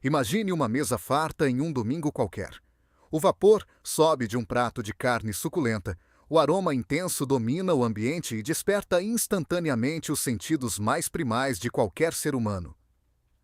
Imagine uma mesa farta em um domingo qualquer. O vapor sobe de um prato de carne suculenta, o aroma intenso domina o ambiente e desperta instantaneamente os sentidos mais primais de qualquer ser humano.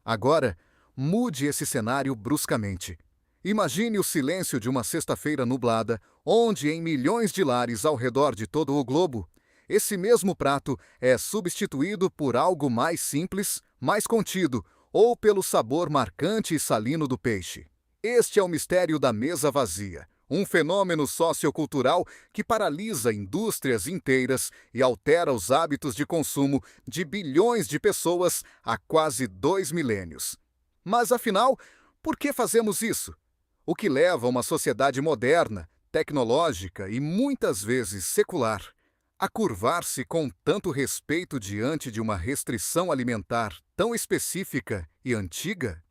Agora, mude esse cenário bruscamente. Imagine o silêncio de uma sexta-feira nublada, onde, em milhões de lares ao redor de todo o globo, esse mesmo prato é substituído por algo mais simples, mais contido, ou pelo sabor marcante e salino do peixe. Este é o mistério da mesa vazia, um fenômeno sociocultural que paralisa indústrias inteiras e altera os hábitos de consumo de bilhões de pessoas há quase 2 milênios. Mas, afinal, por que fazemos isso? O que leva uma sociedade moderna, tecnológica e muitas vezes secular a curvar-se com tanto respeito diante de uma restrição alimentar tão específica e antiga?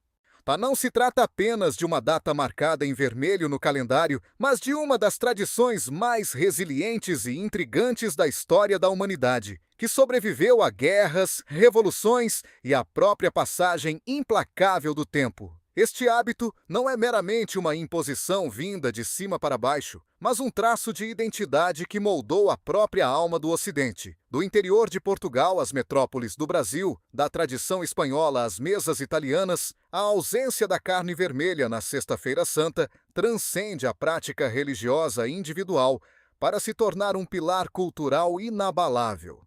Não se trata apenas de uma data marcada em vermelho no calendário, mas de uma das tradições mais resilientes e intrigantes da história da humanidade, que sobreviveu a guerras, revoluções e à própria passagem implacável do tempo. Este hábito não é meramente uma imposição vinda de cima para baixo, mas um traço de identidade que moldou a própria alma do Ocidente. Do interior de Portugal às metrópoles do Brasil, da tradição espanhola às mesas italianas, a ausência da carne vermelha na Sexta-feira Santa transcende a prática religiosa individual para se tornar um pilar cultural inabalável.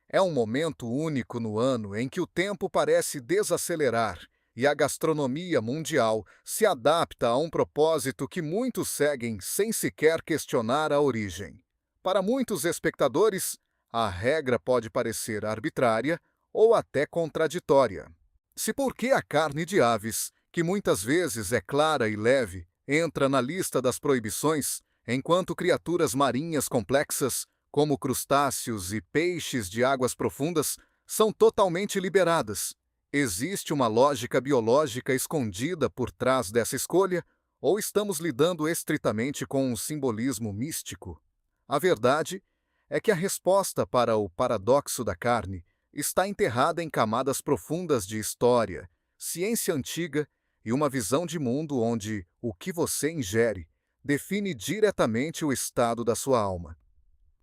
É um momento único no ano em que o tempo parece desacelerar e a gastronomia mundial se adapta a um propósito que muitos seguem sem sequer questionar a origem. Para muitos espectadores, a regra pode parecer arbitrária ou até contraditória. Se por que a carne de aves, que muitas vezes é clara e leve, entra na lista das proibições, enquanto criaturas marinhas complexas, como crustáceos e peixes de águas profundas, são totalmente liberadas? Existe uma lógica biológica escondida por trás dessa escolha, ou estamos lidando estritamente com um simbolismo místico? A verdade é que a resposta para o paradoxo da carne está enterrada em camadas profundas de história, ciência antiga e uma visão de mundo onde o que você ingere define diretamente o estado da sua alma.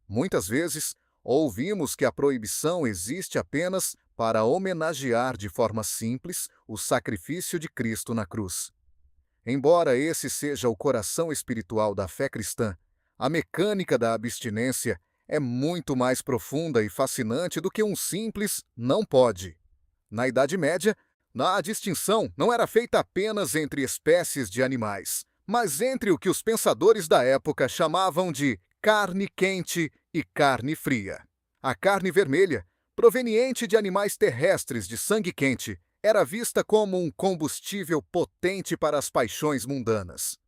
Muitas vezes, ouvimos que a proibição existe apenas para homenagear de forma simples o sacrifício de Cristo na cruz. Embora esse seja o coração espiritual da fé cristã, a mecânica da abstinência é muito mais profunda e fascinante do que um simples não pode. Na Idade Média, a distinção não era feita apenas entre espécies de animais, mas entre o que os pensadores da época chamavam de carne quente e carne fria. A carne vermelha, proveniente de animais terrestres de sangue quente, era vista como um combustível potente para as paixões mundanas.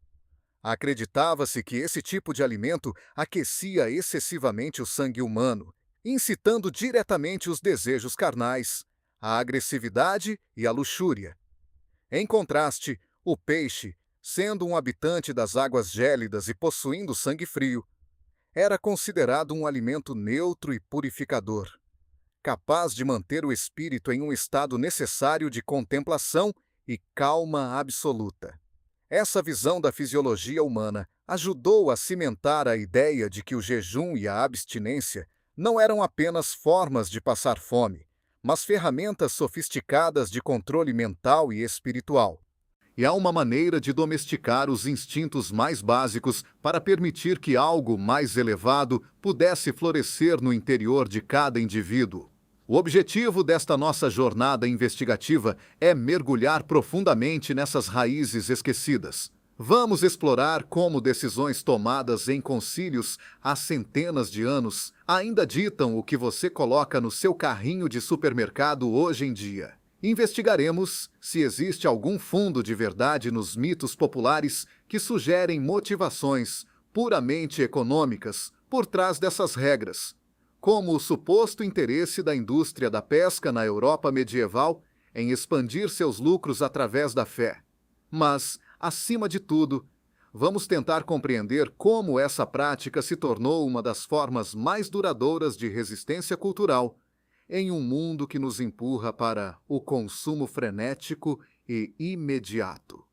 Acreditava-se que esse tipo de alimento aquecia excessivamente o sangue humano, incitando diretamente os desejos carnais, a agressividade e a luxúria. Em contraste, o peixe, sendo um habitante das águas gélidas e possuindo sangue frio, era considerado um alimento neutro e purificador, capaz de manter o espírito em um estado necessário de contemplação e calma absoluta. Essa visão da fisiologia humana ajudou a cimentar a ideia de que o jejum e a abstinência não eram apenas formas de passar fome, mas ferramentas sofisticadas de controle mental e espiritual. E há uma maneira de domesticar os instintos mais básicos para permitir que algo mais elevado pudesse florescer no interior de cada indivíduo. O objetivo desta nossa jornada investigativa é mergulhar profundamente nessas raízes esquecidas. Vamos explorar como decisões tomadas em concílios há centenas de anos ainda ditam o que você coloca no seu carrinho de supermercado hoje em dia. Investigaremos se existe algum fundo de verdade nos mitos populares que sugerem motivações puramente econômicas por trás dessas regras, como o suposto interesse da indústria da pesca na Europa medieval em expandir seus lucros através da fé. Mas, acima de tudo, vamos tentar compreender como essa prática se tornou uma das formas mais duradouras de resistência cultural em um mundo que nos empurra para o consumo frenético e imediato.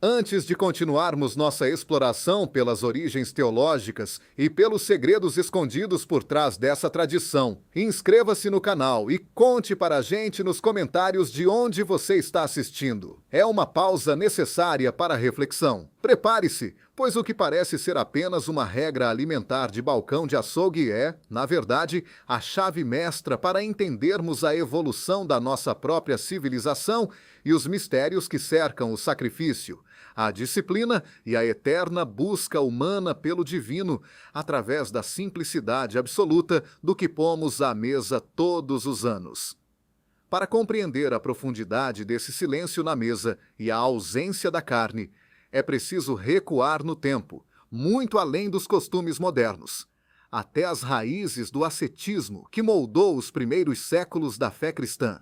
Antes de continuarmos nossa exploração pelas origens teológicas e pelos segredos escondidos por trás dessa tradição, inscreva-se no canal e conte para a gente nos comentários de onde você está assistindo. É uma pausa necessária para a reflexão. Prepare-se, pois o que parece ser apenas uma regra alimentar de balcão de açougue é, na verdade, a chave mestra para entendermos a evolução da nossa própria civilização e os mistérios que cercam o sacrifício, a disciplina e a eterna busca humana pelo divino, através da simplicidade absoluta do que pomos à mesa todos os anos. Para compreender a profundidade desse silêncio na mesa e a ausência da carne, é preciso recuar no tempo, muito além dos costumes modernos, até as raízes do ascetismo que moldou os primeiros séculos da fé cristã.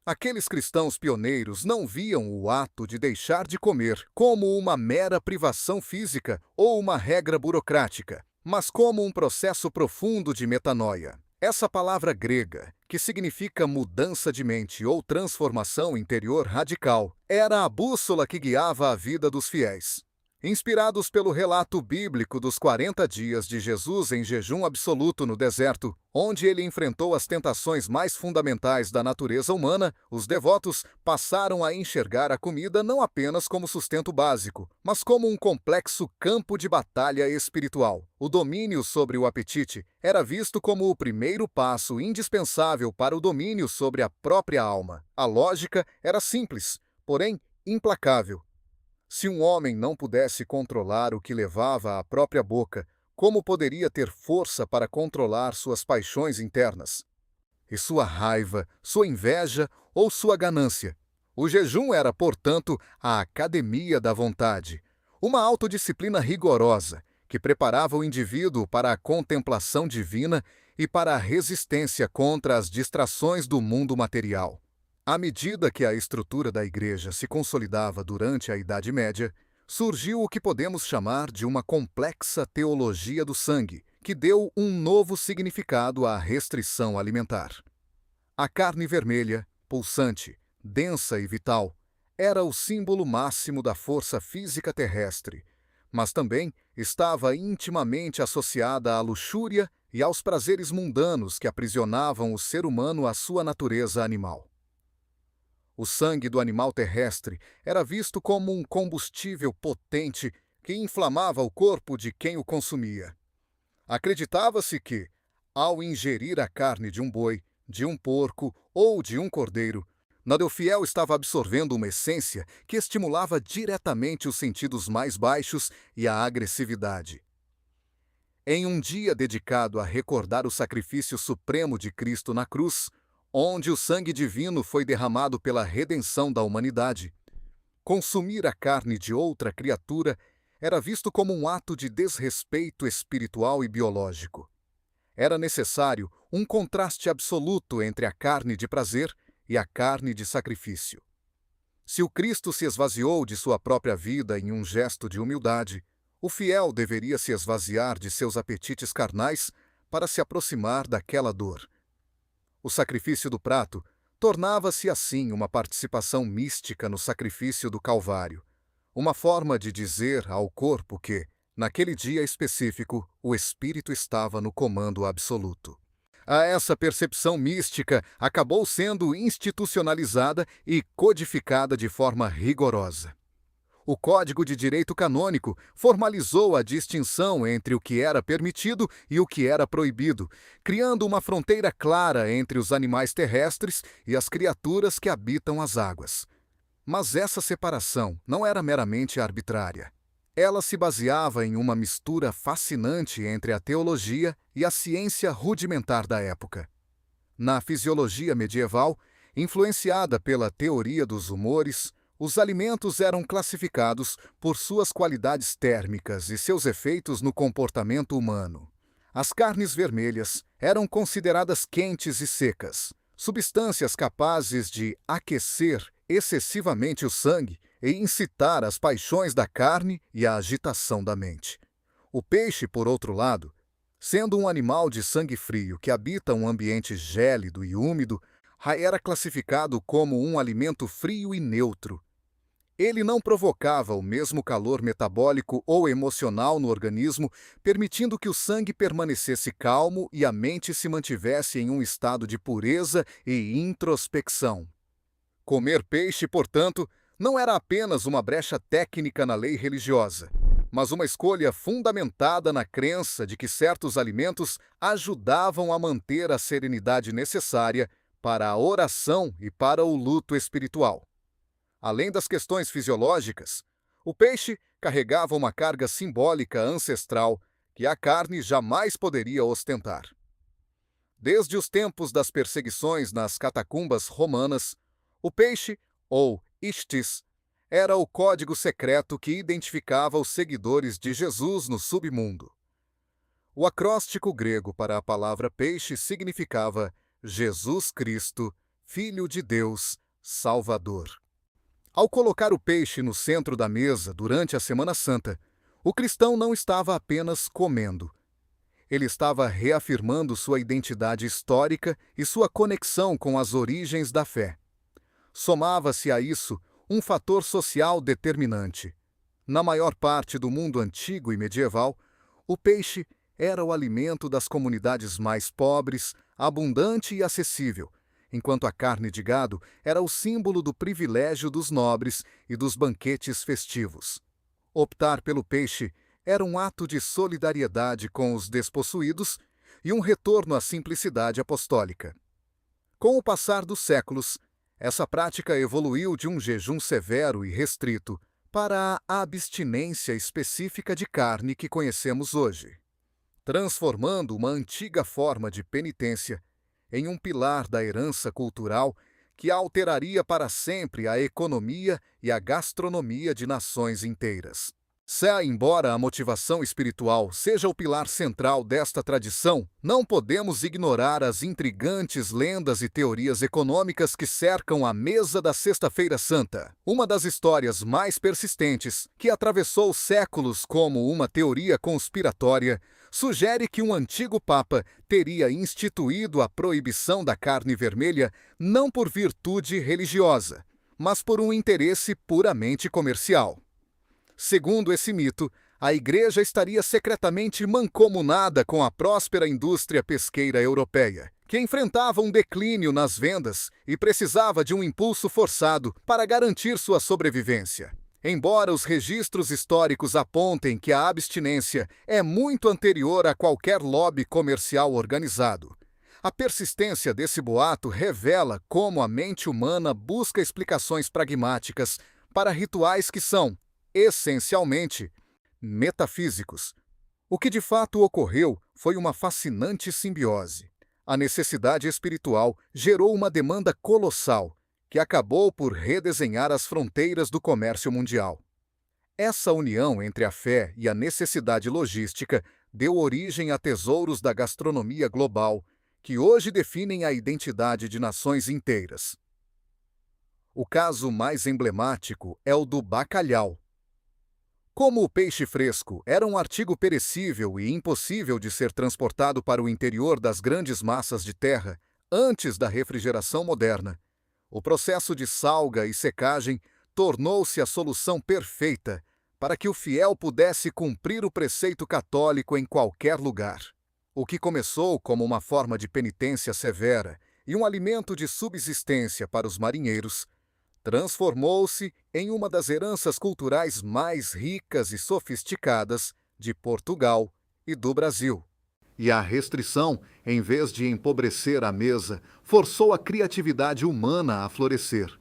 Aqueles cristãos pioneiros não viam o ato de deixar de comer como uma mera privação física ou uma regra burocrática, mas como um processo profundo de metanoia. Essa palavra grega, que significa mudança de mente ou transformação interior radical, era a bússola que guiava a vida dos fiéis. Inspirados pelo relato bíblico dos 40 dias de Jesus em jejum absoluto no deserto, onde ele enfrentou as tentações mais fundamentais da natureza humana, os devotos passaram a enxergar a comida não apenas como sustento básico, mas como um complexo campo de batalha espiritual. O domínio sobre o apetite era visto como o primeiro passo indispensável para o domínio sobre a própria alma. A lógica era simples, porém implacável. Se um homem não pudesse controlar o que levava à própria boca, como poderia ter força para controlar suas paixões internas? E sua raiva, sua inveja ou sua ganância? O jejum era, portanto, a academia da vontade, uma autodisciplina rigorosa que preparava o indivíduo para a contemplação divina e para a resistência contra as distrações do mundo material. À medida que a estrutura da Igreja se consolidava durante a Idade Média, surgiu o que podemos chamar de uma complexa teologia do sangue, que deu um novo significado à restrição alimentar. A carne vermelha, pulsante, densa e vital, era o símbolo máximo da força física terrestre, mas também estava intimamente associada à luxúria e aos prazeres mundanos que aprisionavam o ser humano à sua natureza animal. O sangue do animal terrestre era visto como um combustível potente que inflamava o corpo de quem o consumia. Acreditava-se que, ao ingerir a carne de um boi, de um porco ou de um cordeiro, Nadeufiel estava absorvendo uma essência que estimulava diretamente os sentidos mais baixos e a agressividade. Em um dia dedicado a recordar o sacrifício supremo de Cristo na cruz, onde o sangue divino foi derramado pela redenção da humanidade, consumir a carne de outra criatura era visto como um ato de desrespeito espiritual e biológico. Era necessário um contraste absoluto entre a carne de prazer e a carne de sacrifício. Se o Cristo se esvaziou de sua própria vida em um gesto de humildade, o fiel deveria se esvaziar de seus apetites carnais para se aproximar daquela dor. O sacrifício do prato tornava-se assim uma participação mística no sacrifício do Calvário, uma forma de dizer ao corpo que, naquele dia específico, o espírito estava no comando absoluto. Essa percepção mística acabou sendo institucionalizada e codificada de forma rigorosa. O Código de Direito Canônico formalizou a distinção entre o que era permitido e o que era proibido, criando uma fronteira clara entre os animais terrestres e as criaturas que habitam as águas. Mas essa separação não era meramente arbitrária. Ela se baseava em uma mistura fascinante entre a teologia e a ciência rudimentar da época. Na fisiologia medieval, influenciada pela teoria dos humores, os alimentos eram classificados por suas qualidades térmicas e seus efeitos no comportamento humano. As carnes vermelhas eram consideradas quentes e secas, substâncias capazes de aquecer excessivamente o sangue e incitar as paixões da carne e a agitação da mente. O peixe, por outro lado, sendo um animal de sangue frio que habita um ambiente gélido e úmido, Era classificado como um alimento frio e neutro. Ele não provocava o mesmo calor metabólico ou emocional no organismo, permitindo que o sangue permanecesse calmo e a mente se mantivesse em um estado de pureza e introspecção. Comer peixe, portanto, não era apenas uma brecha técnica na lei religiosa, mas uma escolha fundamentada na crença de que certos alimentos ajudavam a manter a serenidade necessária para a oração e para o luto espiritual. Além das questões fisiológicas, o peixe carregava uma carga simbólica ancestral que a carne jamais poderia ostentar. Desde os tempos das perseguições nas catacumbas romanas, o peixe, ou ichthys, era o código secreto que identificava os seguidores de Jesus no submundo. O acróstico grego para a palavra peixe significava Jesus Cristo, Filho de Deus, Salvador. Ao colocar o peixe no centro da mesa durante a Semana Santa, o cristão não estava apenas comendo. Ele estava reafirmando sua identidade histórica e sua conexão com as origens da fé. Somava-se a isso um fator social determinante. Na maior parte do mundo antigo e medieval, o peixe era o alimento das comunidades mais pobres, abundante e acessível, enquanto a carne de gado era o símbolo do privilégio dos nobres e dos banquetes festivos. Optar pelo peixe era um ato de solidariedade com os despossuídos e um retorno à simplicidade apostólica. Com o passar dos séculos, essa prática evoluiu de um jejum severo e restrito para a abstinência específica de carne que conhecemos hoje, transformando uma antiga forma de penitência em um pilar da herança cultural que alteraria para sempre a economia e a gastronomia de nações inteiras. Embora a motivação espiritual seja o pilar central desta tradição, não podemos ignorar as intrigantes lendas e teorias econômicas que cercam a mesa da Sexta-feira Santa. Uma das histórias mais persistentes, que atravessou séculos como uma teoria conspiratória, sugere que um antigo papa teria instituído a proibição da carne vermelha não por virtude religiosa, mas por um interesse puramente comercial. Segundo esse mito, a Igreja estaria secretamente mancomunada com a próspera indústria pesqueira europeia, que enfrentava um declínio nas vendas e precisava de um impulso forçado para garantir sua sobrevivência. Embora os registros históricos apontem que a abstinência é muito anterior a qualquer lobby comercial organizado, a persistência desse boato revela como a mente humana busca explicações pragmáticas para rituais que são, essencialmente, metafísicos. O que de fato ocorreu foi uma fascinante simbiose. A necessidade espiritual gerou uma demanda colossal, que acabou por redesenhar as fronteiras do comércio mundial. Essa união entre a fé e a necessidade logística deu origem a tesouros da gastronomia global, que hoje definem a identidade de nações inteiras. O caso mais emblemático é o do bacalhau. Como o peixe fresco era um artigo perecível e impossível de ser transportado para o interior das grandes massas de terra antes da refrigeração moderna, o processo de salga e secagem tornou-se a solução perfeita para que o fiel pudesse cumprir o preceito católico em qualquer lugar. O que começou como uma forma de penitência severa e um alimento de subsistência para os marinheiros, transformou-se em uma das heranças culturais mais ricas e sofisticadas de Portugal e do Brasil. E a restrição, em vez de empobrecer a mesa, forçou a criatividade humana a florescer.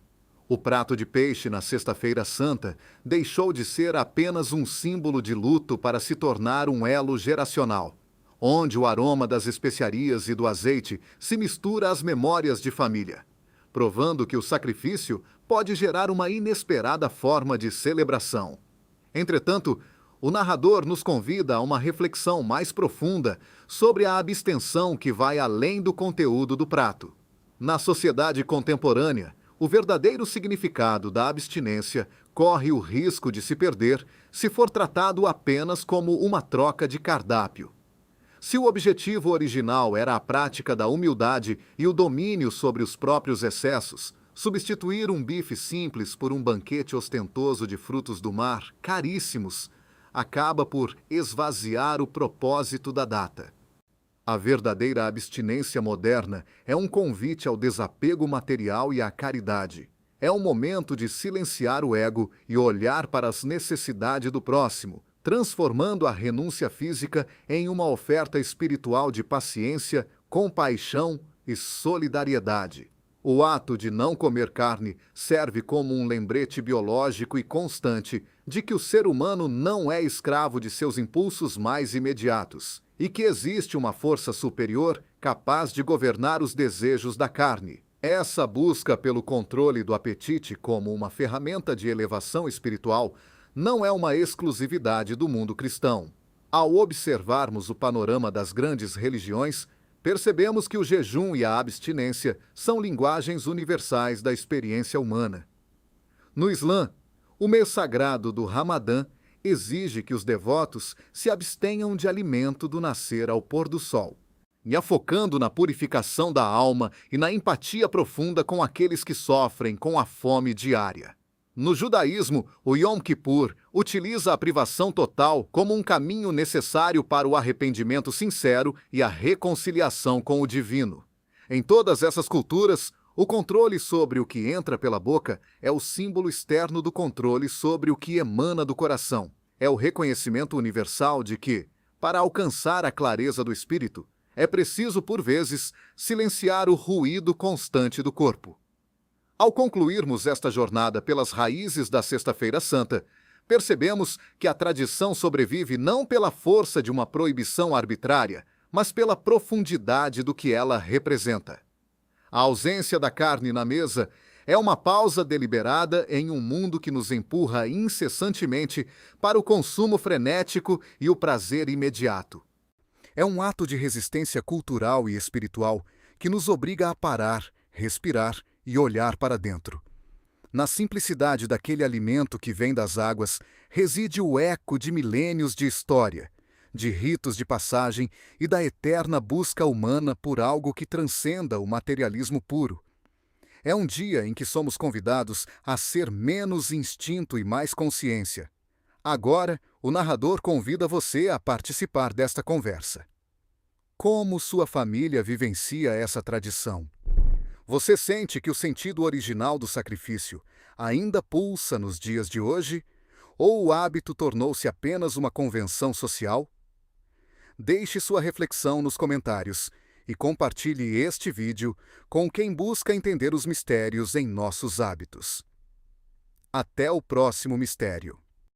O prato de peixe na Sexta-feira Santa deixou de ser apenas um símbolo de luto para se tornar um elo geracional, onde o aroma das especiarias e do azeite se mistura às memórias de família, provando que o sacrifício pode gerar uma inesperada forma de celebração. Entretanto, o narrador nos convida a uma reflexão mais profunda sobre a abstenção que vai além do conteúdo do prato. Na sociedade contemporânea, o verdadeiro significado da abstinência corre o risco de se perder se for tratado apenas como uma troca de cardápio. Se o objetivo original era a prática da humildade e o domínio sobre os próprios excessos, substituir um bife simples por um banquete ostentoso de frutos do mar, caríssimos, acaba por esvaziar o propósito da data. A verdadeira abstinência moderna é um convite ao desapego material e à caridade. É um momento de silenciar o ego e olhar para as necessidades do próximo, transformando a renúncia física em uma oferta espiritual de paciência, compaixão e solidariedade. O ato de não comer carne serve como um lembrete biológico e constante de que o ser humano não é escravo de seus impulsos mais imediatos e que existe uma força superior capaz de governar os desejos da carne. Essa busca pelo controle do apetite como uma ferramenta de elevação espiritual não é uma exclusividade do mundo cristão. Ao observarmos o panorama das grandes religiões, percebemos que o jejum e a abstinência são linguagens universais da experiência humana. No Islã, o mês sagrado do Ramadã exige que os devotos se abstenham de alimento do nascer ao pôr do sol, e afocando na purificação da alma e na empatia profunda com aqueles que sofrem com a fome diária. No judaísmo, o Yom Kippur utiliza a privação total como um caminho necessário para o arrependimento sincero e a reconciliação com o divino. Em todas essas culturas, o controle sobre o que entra pela boca é o símbolo externo do controle sobre o que emana do coração. É o reconhecimento universal de que, para alcançar a clareza do espírito, é preciso, por vezes, silenciar o ruído constante do corpo. Ao concluirmos esta jornada pelas raízes da Sexta-feira Santa, percebemos que a tradição sobrevive não pela força de uma proibição arbitrária, mas pela profundidade do que ela representa. A ausência da carne na mesa é uma pausa deliberada em um mundo que nos empurra incessantemente para o consumo frenético e o prazer imediato. É um ato de resistência cultural e espiritual que nos obriga a parar, respirar e olhar para dentro. Na simplicidade daquele alimento que vem das águas reside o eco de milênios de história, de ritos de passagem e da eterna busca humana por algo que transcenda o materialismo puro. É um dia em que somos convidados a ser menos instinto e mais consciência. Agora, o narrador convida você a participar desta conversa. Como sua família vivencia essa tradição? Você sente que o sentido original do sacrifício ainda pulsa nos dias de hoje? Ou o hábito tornou-se apenas uma convenção social? Deixe sua reflexão nos comentários e compartilhe este vídeo com quem busca entender os mistérios em nossos hábitos. Até o próximo mistério.